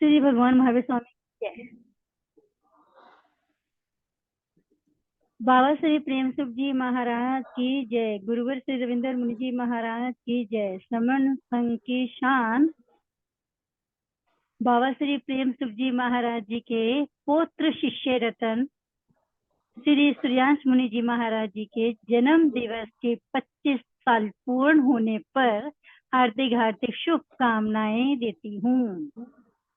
श्री भगवान महावीर स्वामी की जय। बाबा श्री प्रेम सुख जी महाराज की जय। गुरुवर श्री रविंद्र मुनि जी महाराज की जय। श्रमण संघ की शान बाबा श्री प्रेम सुख जी महाराज जी के पौत्र शिष्य रतन श्री सूर्यांश मुनि जी महाराज जी के जन्म दिवस के 25 साल पूर्ण होने पर हार्दिक हार्दिक शुभकामनाएं देती हूँ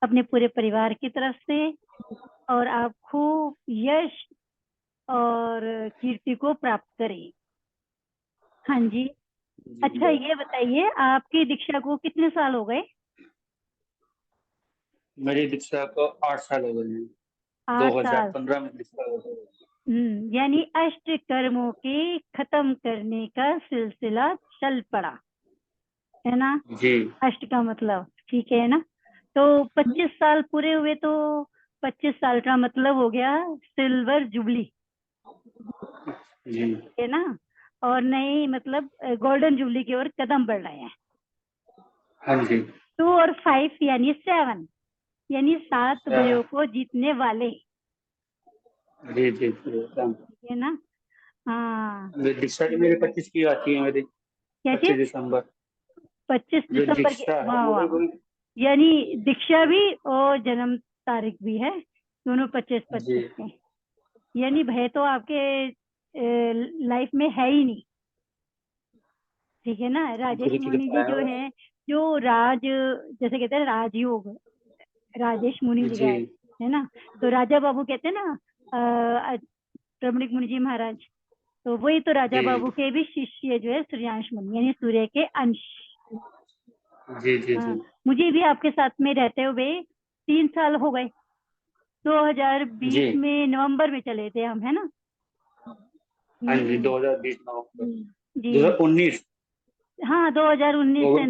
अपने पूरे परिवार की तरफ से, और आप खूब यश और कीर्ति को प्राप्त करें। हाँ जी। अच्छा, ये बताइए आपकी दीक्षा को कितने साल हो गए? मेरी दीक्षा को 8 साल हो गए हैं। 8 साल। 2015 में दीक्षा हो गई। यानी अष्ट कर्मों के खत्म करने का सिलसिला चल पड़ा है ना जी। अष्ट का मतलब ठीक है ना। तो 25 साल पूरे हुए तो 25 साल का मतलब हो गया सिल्वर जुबली जी है ना, और नई मतलब गोल्डन जुबली की ओर कदम बढ़ रहे हैं। हाँ जी। 2 और 5 यानी 7 यानी 7 भयों को जीतने वाले। जी जी एकदम। ठीक है ना। हाँ, दीक्षा की मेरी 25 की आती है मेरी। क्या 25 चीज? दिसंबर 25 जो दिसंबर के, दीक्षा है वाह वो वाह, भी यानी दीक्षा भी और जन्म तारीख भी है, दोनों 25-25 जी के। यानी भय तो आपके लाइफ में है ही नहीं। ठीक है ना। राजेश गुरु की मुनि कृपा जी जो है। है, जो राज जैसे कहते हैं राजयोग, राजेश मुनि जी का जी है ना। तो राजा बाबू कहते हैं ना रमणीक मुनि जी महाराज, तो वही तो राजा जी बाबू के भी शिष्य जो है सूर्यांश मुनि यानी सूर्य के अंश। जी जी हाँ, जी मुझे भी आपके साथ में रहते हुए 3 साल हो गए। 2020 जी में नवंबर में चले थे हम, है ना। हाँ जी। हम्म 2020 नवंबर जी। 2019 हाँ, 2019 से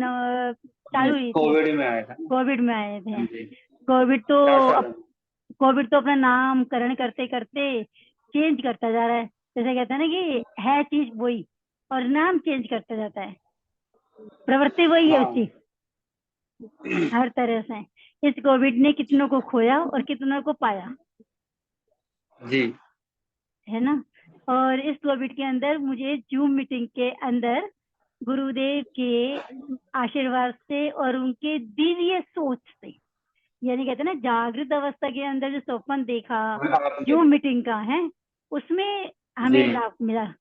चालू हुई थी। कोविड में आया था। कोविड में आए हाँ थे। जी। कोविड तो 4 साल। कोविड तो अपना नामकरण करते करते चेंज करता जा रहा है। जैसे कहते हैं ना कि है चीज वही, और नाम चेंज करता जाता है, प्रवृत्ति वही है हाँ उसकी हर तरह से। इस कोविड ने कितनों को खोया और कितनों को पाया, जी है ना। और इस कोविड के अंदर मुझे जूम मीटिंग के अंदर गुरुदेव के आशीर्वाद से और उनके दिव्य सोच से, यानी कहते हैं ना जागृत अवस्था के अंदर जो स्वप्न देखा आपके जूम मीटिंग का है, उसमें जी हमें लाभ मिला।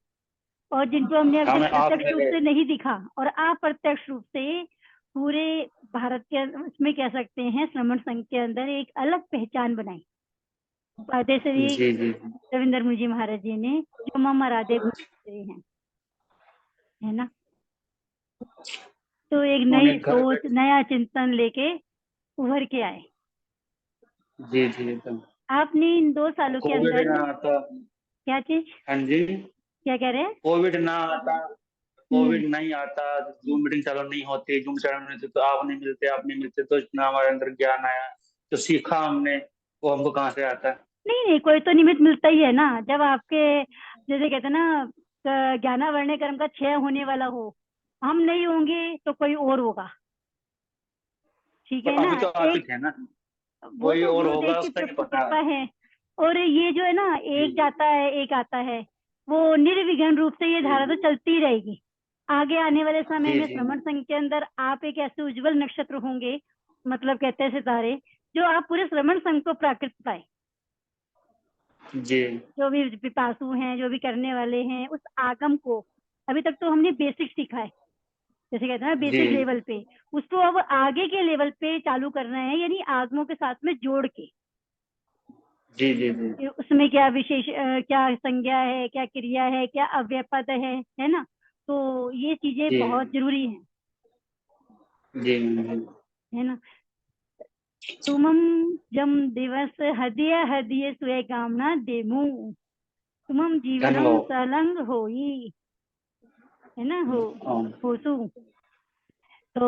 और जिनको हमने अभी तक हमें आप प्रत्यक्ष रूप मेरे से नहीं दिखा, और अप्रत्यक्ष रूप से पूरे भारत के उसमें कह सकते हैं श्रमण संघ के अंदर एक अलग पहचान बनाई पादेश्वरी जी जी रविंद्र मुनि जी महाराज जी ने, जो मम राधे हैं, है ना। तो एक नई उन्हें घर सोच बैठे नया चिंतन लेके उभर के आए। जी जी एकदम। आपने इन 2 सालों के कोविड अंदर ना आता। क्या चीज, हाँ जी। क्या कह रहे हैं? कोविड ना आता। हम्म कोविड नहीं आता। जूम मीटिंग चालू नहीं होती। जूम चालू नहीं होती तो आप नहीं मिलते तो इतना हमारे अंदर ज्ञान आया तो सीखा हमने। वो हमको कहाँ से आता है। नहीं नहीं, कोई तो निमित्त मिलता ही है ना। जब आपके जैसे कहते हैं ना ज्ञाना वर्ण्य कर्म का क्षय होने वाला हो, हम नहीं होंगे तो कोई और होगा। ठीक है पर ना। अभी तो आप ही एक थे ना। वो कोई तो और गुरुदेव होगा की उसका नहीं पता। कृपा है। और ये जो है ना, जी एक जाता है एक आता है, वो निर्विघ्न रूप से ये जी धारा तो चलती ही रहेगी। आगे आने वाले समय जी में जी श्रमण संघ के अंदर आप एक ऐसे उज्जवल नक्षत्र होंगे, मतलब कहते हैं सितारे, जो आप पूरे श्रमण संघ को प्राकृत पाए। जी जो भी पिपासु हैं, जो भी करने वाले हैं, उस आगम को अभी तक तो हमने बेसिक सीखा है, जैसे कहते हैं ना जी बेसिक लेवल पे, उसको अब आगे के लेवल पे चालू करना है, यानी आगमों के साथ में जोड़ के जी जी जी उसमें क्या विशेष क्या संज्ञा है, क्या क्रिया है, क्या अव्यय पद है ना। तो ये चीजें जी बहुत जरूरी हैं, जी जी है ना। तुमम जम दिवस हदिय हदिय सुय कामना देमु, तुमम जीवनम धन्यवाद। सलंग होई, है ना। हाँ होसु। तो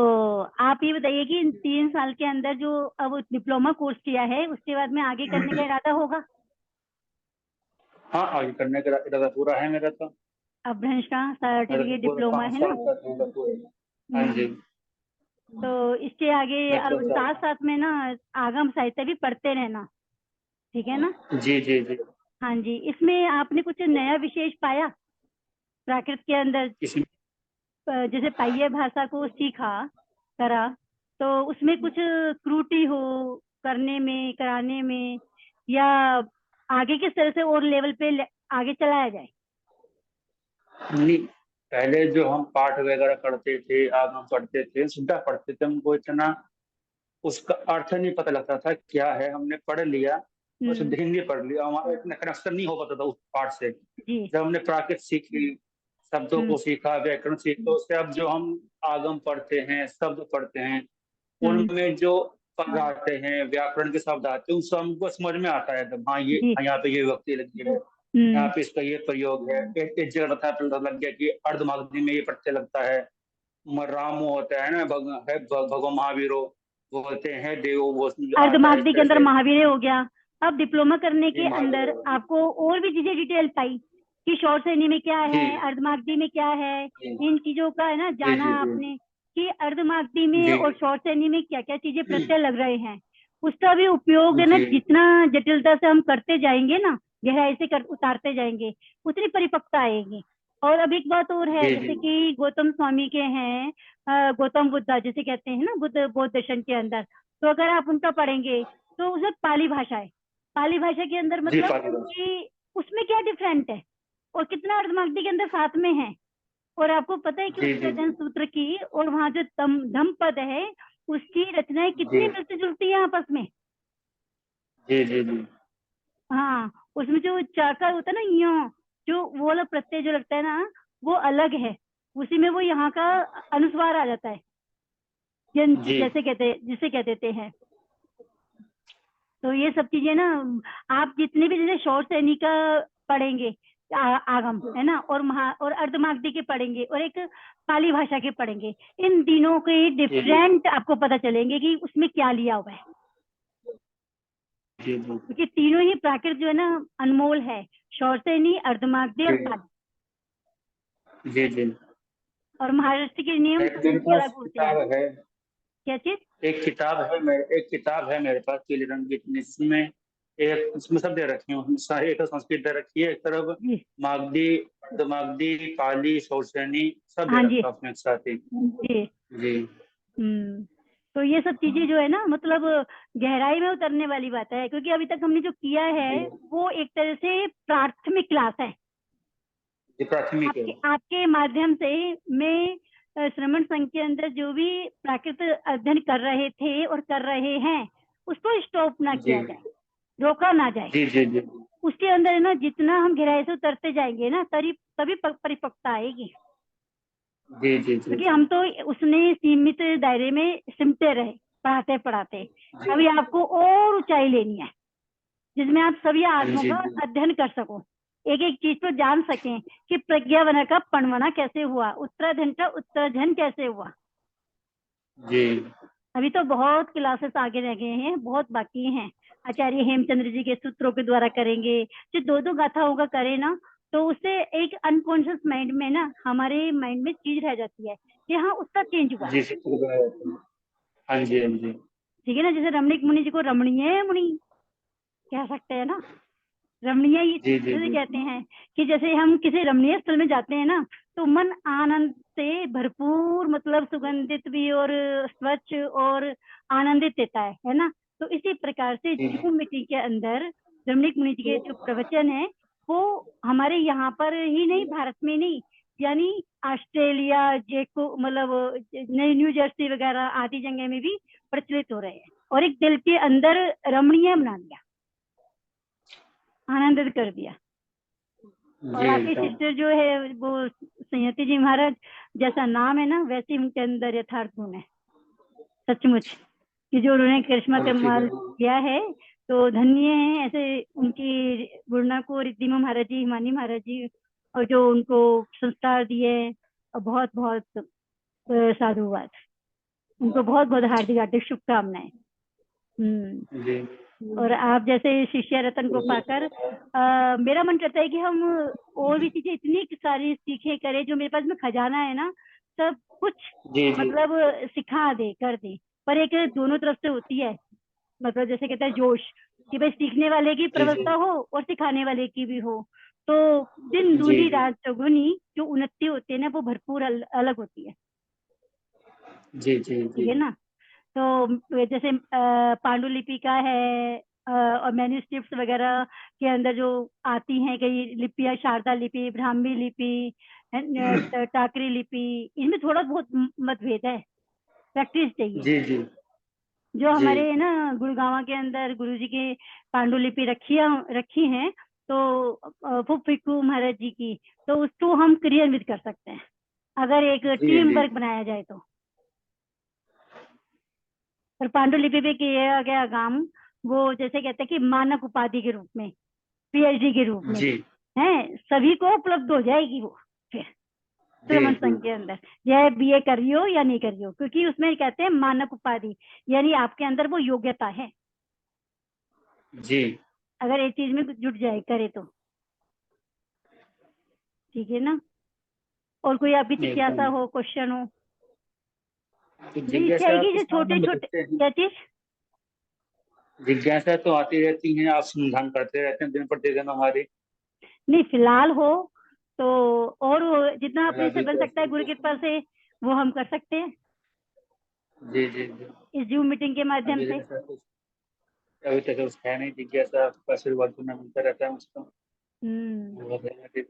आप ये बताइए कि इन 3 साल के अंदर जो अब डिप्लोमा कोर्स किया है, उसके बाद में आगे करने का इरादा होगा? हाँ आगे करने का इरादा पूरा है मेरा तो। अब भ्रंश का मेरा तो सर्टिफिकेट पूरा डिप्लोमा 5 है साल ना। का पूरा। हाँ हम्म जी तो इसके आगे अब साथ साथ में ना आगम साहित्य भी पढ़ते रहना, ठीक है ना? जी जी जी। हाँ जी, इसमें आपने कुछ नया विशेष पाया प्राकृत के अंदर? इसमें जैसे पाइये भाषा को सीखा करा, तो उसमें कुछ त्रुटि हो करने में, कराने में, या आगे किस तरह से और लेवल पे आगे चलाया जाए? नहीं, पहले जो हम पाठ वगैरह करते थे, आगम पढ़ते थे, सीधा पढ़ते थे, हमको इतना उसका अर्थ नहीं पता लगता था क्या है। हमने पढ़ लिया, बस हिंदी पढ़ लिया, हमारा इतना कनेक्शन नहीं हो पाता था उस पाठ से। जी। जब हमने प्राकृत सीखी, शब्दों को सीखा, व्याकरण सीखा, उससे अब जो हम आगम पढ़ते हैं, शब्द पढ़ते हैं, उनमें जो पद आते हैं, व्याकरण के शब्द आते हैं, उन सब हमको समझ में आता है एकदम। हाँ, ये जी। यहाँ पे ये विभक्ति लगी है, यहाँ पे इसका ये प्रयोग है। एक जगह पता लग गया कि अर्धमागधी में ये प्रत्यय लगता है। रामो होता है ना, भगो महावीरो बोलते हैं, देवो वो आता है इस अर्धमागधी के तरह अंदर से। महावीर हो गया। अब डिप्लोमा करने जी के महावीर अंदर आपको और भी चीजें डिटेल पाई कि शॉर्ट सैनी में क्या जी है, अर्धमागधी में क्या है, जी इन चीजों का है ना जी जाना जी आपने कि अर्धमागधी में जी और शॉर्ट सैनी में क्या क्या चीजें प्रत्यय लग रहे हैं। उसका भी उपयोग है ना, जी जितना जटिलता से हम करते जाएंगे ना, गहराई से उतारते जाएंगे, उतनी परिपक्वता आएगी। और अब एक बात और है, जी जैसे जी कि गौतम स्वामी के हैं गौतम बुद्धा जिसे कहते हैं ना, बुद्ध बौद्ध दर्शन के अंदर, तो अगर आप उनका पढ़ेंगे तो उसमें पाली भाषा है। पाली भाषा के अंदर जी मतलब पालीगंज। कि उसमें क्या डिफरेंट है और कितना अर्धमागधी के अंदर साथ में है। और आपको पता है कि जी जी उत्तराधन सूत्र की और वहां जो धम पद है उसकी रचनाएं जी कितनी मिलती जुलती है आपस में। जी जी जी हाँ, उसमें जो चाका होता है ना, यो जो वो वाला प्रत्यय जो लगता है ना, वो अलग है। उसी में वो यहाँ का अनुस्वार आ जाता है, जी जैसे कहते जिसे कह देते हैं। तो ये सब चीजें ना, आप जितने भी जैसे शॉर्ट सैनिक का पढ़ेंगे, आगम है ना, और अर्धमागधी के पढ़ेंगे और एक पाली भाषा के पढ़ेंगे, इन तीनों के जी जी डिफरेंट आपको पता चलेंगे कि उसमें क्या लिया हुआ है। जी जी क्योंकि तीनों ही प्राकृत जो है ना अनमोल है, शॉर्ट सैनी, अर्धमागधी और पाली। जी जी। और महाराष्ट्र के नियम तो मेरे उनके पास अलग होते हैं। किताब है, क्या चीज? एक किताब है मेरे पास, पीले रंग की, जिसमें एक उसमें सब दे रखी हूँ। एक तो संस्कृत दे रखी है, एक तरफ जी। मागधी, अर्धमागधी, पाली, शौचैनी सब दे हाँ जी। रखा है उसमें एक साथ ही। जी। जी हम्म। तो ये सब चीजें जो है ना, मतलब गहराई में उतरने वाली बात है, क्योंकि अभी तक हमने जो किया है जी वो एक तरह से प्राथमिक क्लास है। जी, प्राथमिक है। आपके माध्यम से मैं श्रमण संघ के अंदर जो भी प्राकृत अध्ययन कर रहे थे और कर रहे हैं, उसको स्टॉप ना जी किया जाए, रोका ना जाए। जी जी जी उसके अंदर है ना, जितना हम गहराई से उतरते जाएंगे ना, तभी परिपक्वता आएगी। जी जी जी क्योंकि जी हम तो उसने सीमित दायरे में सिमटे रहे, पढ़ाते पढ़ाते। अभी आपको और ऊंचाई लेनी है, जिसमें आप सभी आत्मों जी का जी अध्ययन कर सको, एक एक चीज को जान सकें कि प्रज्ञावना का पणवना कैसे हुआ, उत्तराधन का उत्तराधन कैसे हुआ। जी अभी तो बहुत क्लासेस आगे रह गए हैं, बहुत बाकी हैं। आचार्य हेमचंद्र जी के सूत्रों के द्वारा करेंगे, जो दो दो गाथाओं का करे ना, तो उससे एक अनकॉन्शियस माइंड में ना, हमारे माइंड में चीज रह जाती है कि हाँ उसका चेंज हुआ। जी हाँ जी हाँ जी ठीक है ना, जैसे रमणीक मुनि जी को रमणीय मुनि कह सकते हैं ना, रमणीय ये जी जी जैसे जी कहते हैं कि जैसे हम किसी रमणीय स्थल में जाते हैं ना, तो मन आनंद से भरपूर, मतलब सुगंधित भी और स्वच्छ और आनंदित देता है ना। तो इसी प्रकार से जी जम्मू मिट्टी के अंदर रमणीक मुनि जी के जो प्रवचन है, वो हमारे यहाँ पर ही नहीं, भारत में नहीं, यानी ऑस्ट्रेलिया, जेको मतलब न्यू जर्सी वगैरह आदि जगह में भी प्रचलित हो रहे हैं, और एक दिल के अंदर रमणीय बना दिया, आनंदित कर दिया। और जी आपके एकदम। सिस्टर जो है वो संयति जी महाराज, जैसा नाम है ना वैसे ही उनके अंदर यथार्थ गुण है, सचमुच कि जो उन्होंने करिश्मा और ठीक कमाल है। किया है। तो धन्य है ऐसे उनकी गुरुना को, रिद्धिमा महाराज जी, हिमानी महाराज जी, और जो उनको संस्कार दिए। और बहुत बहुत साधुवाद, उनको बहुत बहुत हार्दिक हार्दिक शुभकामनाएं। जी और आप जैसे शिष्य रतन को पाकर मेरा मन करता है कि हम और भी चीजें इतनी सारी सीखे करें, जो मेरे पास में खजाना है ना, सब कुछ जी जी मतलब सिखा दे कर दे, पर एक दोनों तरफ से होती है, मतलब जैसे कहते हैं जोश, कि भाई सीखने वाले की जी जी प्रबलता हो और सिखाने वाले की भी हो, तो दिन जी दूनी जी रात चौगुनी जो उन्नति होती है ना वो भरपूर अलग होती है। जी जी ठीक जी है ना। तो जैसे पांडुलिपि का है, और मैन्यूस्क्रिप्ट्स वगैरह के अंदर जो आती हैं कई लिपियां, शारदा लिपि, ब्राह्मी लिपि, टाकरी लिपि, इनमें थोड़ा बहुत मतभेद है, प्रैक्टिस चाहिए। जी जी जो जी हमारे ना गुड़गांव के अंदर गुरुजी की पांडुलिपि रखी हैं, तो फुफिकू महाराज जी की, तो उसको हम क्रियान्वित कर सकते हैं अगर एक जी टीम जी वर्क बनाया जाए तो। और पांडुलिपि पे किया गया काम, वो जैसे कहते हैं कि मानक उपाधि के रूप में, पीएचडी के रूप में जी है, सभी को उपलब्ध हो जाएगी वो फिर जी श्रमण जी संघ के अंदर, यह बीए कर रही हो या नहीं कर रही हो, क्योंकि उसमें कहते हैं मानक उपाधि, यानी आपके अंदर वो योग्यता है जी अगर एक चीज में जुट जाए करे तो। ठीक है ना। और कोई आपकी जिज्ञासा एकदम। हो, क्वेश्चन हो। तो मेरी इच्छा जिज्ञासा है आप कि जो किस छोटे माध्यम में छोटे, करते हैं? क्या चीज? जिज्ञासा तो आती रहती है, आप समाधान करते रहते हैं दिन प्रतिदिन हमारी। नहीं फिलहाल हो तो, और जितना और अपने से अभी बन तो सकता है ऐसे गुरु कुछ कृपा से वो हम कर सकते हैं जी जी जी इस जूम मीटिंग के माध्यम अभी से। जैसा कुछ अभी तक कुछ है नहीं, जिज्ञासा आपका आशीर्वाद तो मैं मिलता रहता है मुझको। हम्म। वो कहना कि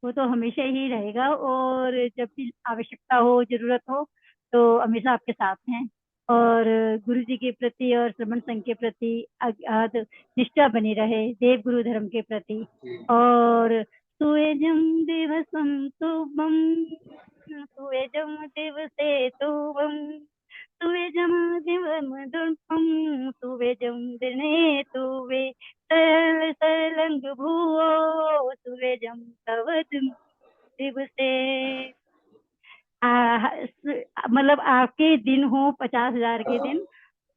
वो तो हमेशा ही रहेगा, और जब भी आवश्यकता हो, जरूरत हो, तो हमेशा आपके साथ हैं। और गुरु जी के प्रति और श्रमण संघ के प्रति अगाध निष्ठा बनी रहे, देव गुरु धर्म के प्रति। जी और सुएजम दिवसम शुभम, सुएजम दिवसे शुभम, सुवेजम दिवम दुर्गम, सुवेजम दिने तुवे, सलंग भुवो, सुवेजम तव दिवसे। मतलब आपके दिन हो 50,000 के दिन,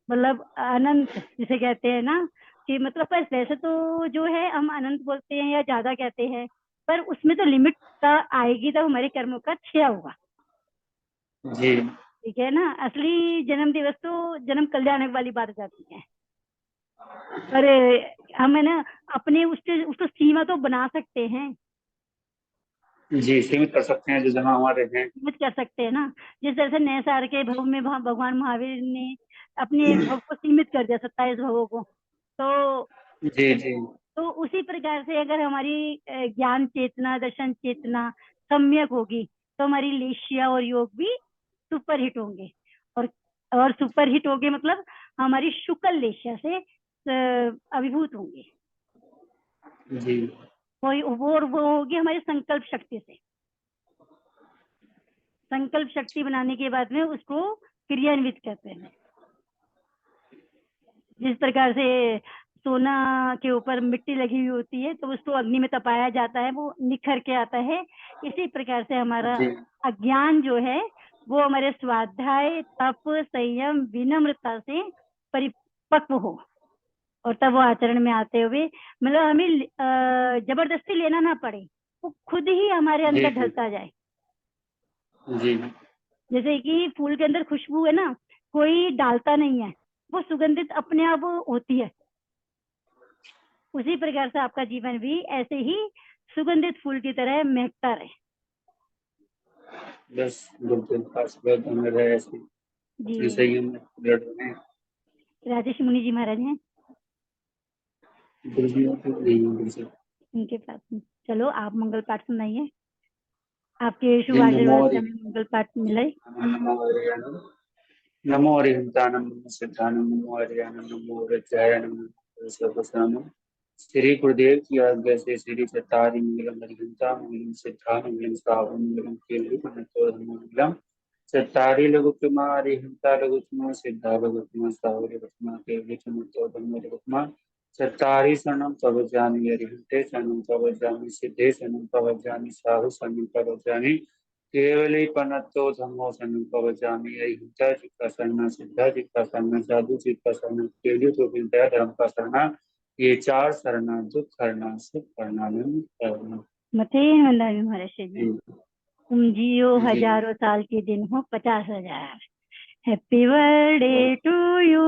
मतलब अनंत जिसे कहते हैं ना, कि मतलब पर वैसे तो जो है हम अनंत बोलते हैं या ज्यादा कहते हैं, पर उसमें तो लिमिट का आएगी तब हमारे कर्मों का क्षय होगा। जी ठीक है ना। असली जन्म दिवस तो जन्म कल्याण वाली बात हो जाती है। पर हम है ना अपने उसको सीमा तो बना सकते हैं, जी सीमित कर सकते हैं जो जहाँ हमारे हैं। सीमित कर सकते हैं ना। जिस तरह से नए साल के भव में भगवान महावीर ने अपने एक भव को सीमित कर दिया, 27 भवों को। तो जी जी उसी प्रकार से अगर हमारी ज्ञान चेतना, दर्शन चेतना सम्यक होगी, तो हमारी लेशिया और योग भी सुपर हिट होंगे। और सुपर हिट होंगे मतलब हमारी शुक्ल लेशिया से अभिभूत होंगे। जी वो होगी हमारी संकल्प शक्ति से। संकल्प शक्ति बनाने के बाद में उसको क्रियान्वित करते हैं। जिस प्रकार से सोना के ऊपर मिट्टी लगी हुई होती है, तो उसको अग्नि में तपाया जाता है, वो निखर के आता है। इसी प्रकार से हमारा जी अज्ञान जो है वो हमारे स्वाध्याय, तप, संयम, विनम्रता से परिपक्व हो, और तब वो आचरण में आते हुए मतलब हमें जबरदस्ती लेना ना पड़े, वो खुद ही हमारे जी अंदर जी ढलता जाए। जी जैसे कि फूल के अंदर खुशबू है ना, कोई डालता नहीं है, वो सुगंधित अपने आप होती है। उसी प्रकार से आपका जीवन भी ऐसे ही सुगंधित फूल की तरह महकता रहे। बस गुरुदेव का आशीर्वाद हमें रहे ऐसे जी। अपने संयम में दृढ़ रहें। राजेश मुनि जी महाराज हैं, गुरु जी को नहीं गुरु से उनके पास में। चलो आप मंगल पाठ सुनाइए, आपके शुभ जी नमो आशीर्वाद से हरि हमें मंगल पाठ मिले। नमो हरियाणा नमो हरिहंतानम नमो सिद्धानम नमो हरियाणा नमो हरिजयानम नमो सर्वसानम। श्री गुरुदेव की आज्ञा से श्री चतारी मंगलम हरिहंता मंगलम सिद्धा मंगलम साहु मंगलम केलु मंगलम चतारी लघुत्तमा हरिहंता लघुत्तमा सिद्धा लघुत्तमा साहु लघुत्तमा केलु धम्म चत्तारि शरणं प्रवजामि हरिहंते शरणं प्रवजामि सिद्धे शरणं प्रवजामि साहु शरणं प्रवजामि केवली पनत्तो धम्मो शरणं प्रवजामि हरिहंता जिसका शरणा सिद्धा जिसका शरणा साधु जिसका शरणा केवली तो विद्या धर्म का शरणा, ये चार शरणा दुख हरना सुख हरना शरणा। मथे वंदामि महाराज जी। तुम जियो जी हजारों साल के दिन हो 50,000। Happy birthday to you.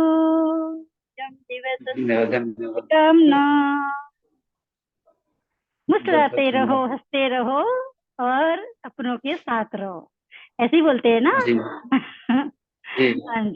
जन्म दिवस धन्यवाद। शुभकामना। बहुत बहुत मुस्कुराते रहो, धन्यवाद। हंसते रहो और अपनों के साथ रहो, ऐसे ही बोलते हैं ना। जी जी। हाँ जी।